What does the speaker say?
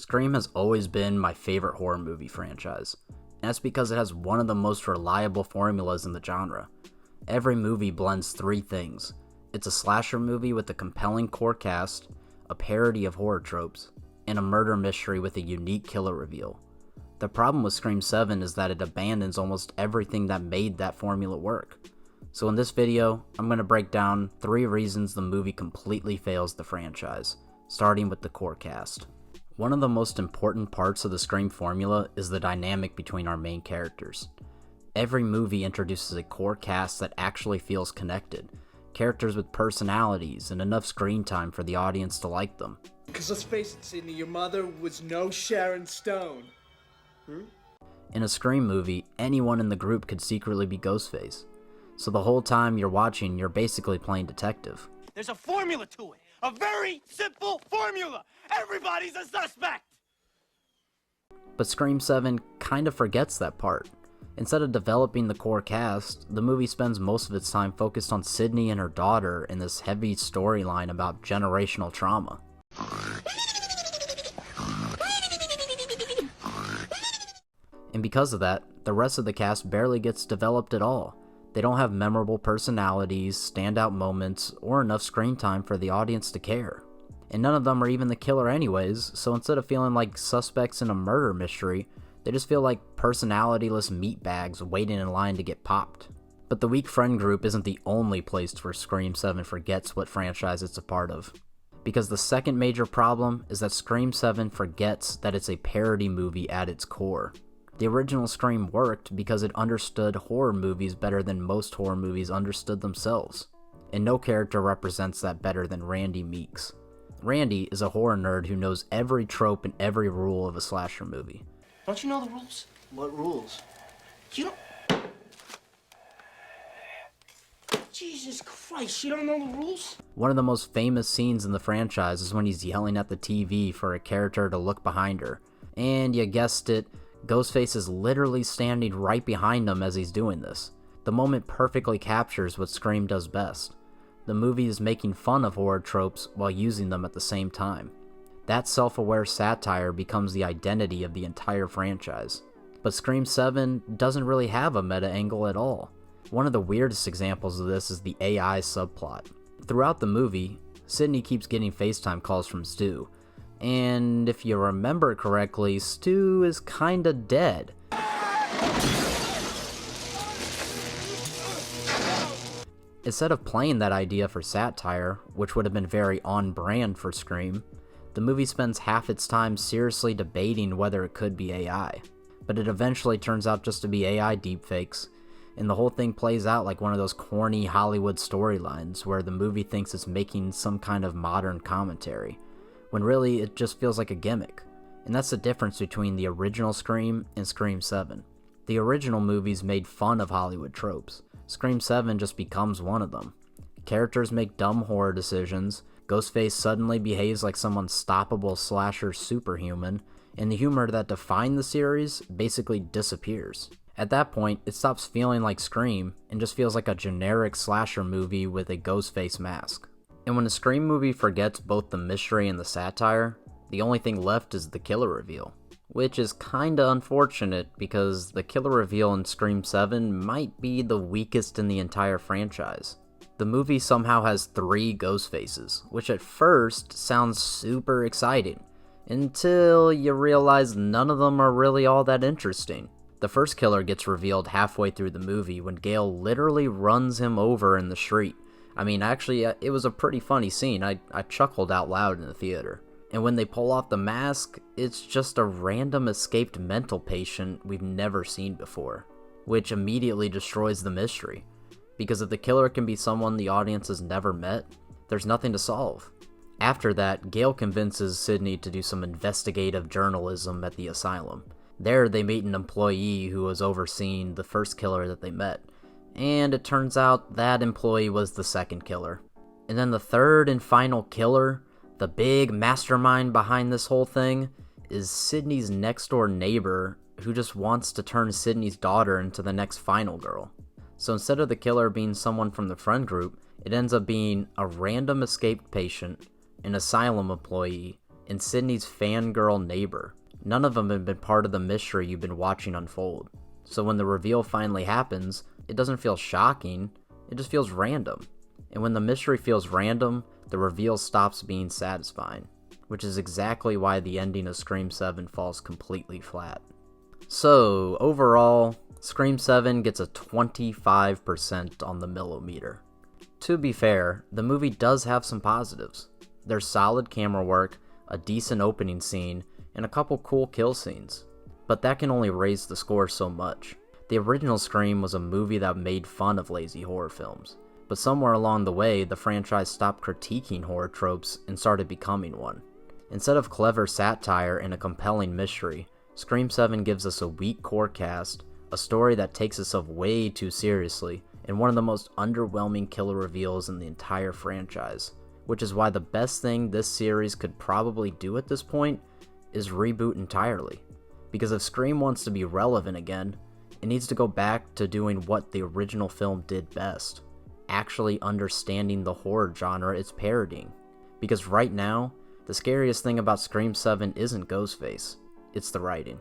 Scream has always been my favorite horror movie franchise, and that's because it has one of the most reliable formulas in the genre. Every movie blends three things. It's a slasher movie with a compelling core cast, a parody of horror tropes, and a murder mystery with a unique killer reveal. The problem with Scream 7 is that it abandons almost everything that made that formula work. So in this video, I'm going to break down 3 reasons the movie completely fails the franchise, starting with the core cast. One of the most important parts of the Scream formula is the dynamic between our main characters. Every movie introduces a core cast that actually feels connected, characters with personalities and enough screen time for the audience to like them. Because let's face it, Sidney, your mother was no Sharon Stone. In a Scream movie, anyone in the group could secretly be Ghostface. So the whole time you're watching, you're basically playing detective. There's a formula to it. A very simple formula. Everybody's a suspect. But Scream 7 kind of forgets that part. Instead of developing the core cast, the movie spends most of its time focused on Sydney and her daughter in this heavy storyline about generational trauma. And because of that, the rest of the cast barely gets developed at all. They don't have memorable personalities, standout moments, or enough screen time for the audience to care. And none of them are even the killer anyways, so instead of feeling like suspects in a murder mystery, they just feel like personality-less meatbags waiting in line to get popped. But the weak friend group isn't the only place where Scream 7 forgets what franchise it's a part of. Because the second major problem is that Scream 7 forgets that it's a parody movie at its core. The original Scream worked because it understood horror movies better than most horror movies understood themselves. And no character represents that better than Randy Meeks. Randy is a horror nerd who knows every trope and every rule of a slasher movie. Don't you know the rules? What rules? You don't... Jesus Christ, you don't know the rules? One of the most famous scenes in the franchise is when he's yelling at the TV for a character to look behind her. And you guessed it, Ghostface is literally standing right behind him as he's doing this. The moment perfectly captures what Scream does best. The movie is making fun of horror tropes while using them at the same time. That self-aware satire becomes the identity of the entire franchise. But Scream 7 doesn't really have a meta angle at all. One of the weirdest examples of this is the AI subplot. Throughout the movie, Sydney keeps getting FaceTime calls from Stu. And if you remember correctly, Stu is kinda dead. Instead of playing that idea for satire, which would have been very on-brand for Scream, the movie spends half its time seriously debating whether it could be AI. But it eventually turns out just to be AI deepfakes, and the whole thing plays out like one of those corny Hollywood storylines where the movie thinks it's making some kind of modern commentary, when really it just feels like a gimmick. And that's the difference between the original Scream and Scream 7. The original movies made fun of Hollywood tropes. Scream 7 just becomes one of them. Characters make dumb horror decisions, Ghostface suddenly behaves like some unstoppable slasher superhuman, and the humor that defined the series basically disappears. At that point, it stops feeling like Scream and just feels like a generic slasher movie with a Ghostface mask. And when a Scream movie forgets both the mystery and the satire, the only thing left is the killer reveal. Which is kinda unfortunate because the killer reveal in Scream 7 might be the weakest in the entire franchise. The movie somehow has 3 Ghostfaces, which at first sounds super exciting, until you realize none of them are really all that interesting. The first killer gets revealed halfway through the movie when Gale literally runs him over in the street. I mean, actually, it was a pretty funny scene. I chuckled out loud in the theater. And when they pull off the mask, it's just a random escaped mental patient we've never seen before, which immediately destroys the mystery. Because if the killer can be someone the audience has never met, there's nothing to solve. After that, Gale convinces Sydney to do some investigative journalism at the asylum. There, they meet an employee who was overseeing the first killer that they met. And it turns out that employee was the second killer. And then the third and final killer, the big mastermind behind this whole thing, is Sydney's next door neighbor who just wants to turn Sydney's daughter into the next final girl. So instead of the killer being someone from the friend group, it ends up being a random escaped patient, an asylum employee, and Sydney's fangirl neighbor. None of them have been part of the mystery you've been watching unfold. So when the reveal finally happens, it doesn't feel shocking, it just feels random. And when the mystery feels random, the reveal stops being satisfying, which is exactly why the ending of Scream 7 falls completely flat. So, overall, Scream 7 gets a 25% on the millimeter. To be fair, the movie does have some positives. There's solid camera work, a decent opening scene, and a couple cool kill scenes. But that can only raise the score so much. The original Scream was a movie that made fun of lazy horror films, but somewhere along the way, the franchise stopped critiquing horror tropes and started becoming one. Instead of clever satire and a compelling mystery, Scream 7 gives us a weak core cast, a story that takes itself way too seriously, and one of the most underwhelming killer reveals in the entire franchise, which is why the best thing this series could probably do at this point is reboot entirely. Because if Scream wants to be relevant again, it needs to go back to doing what the original film did best, actually understanding the horror genre it's parodying. Because right now, the scariest thing about Scream 7 isn't Ghostface, it's the writing.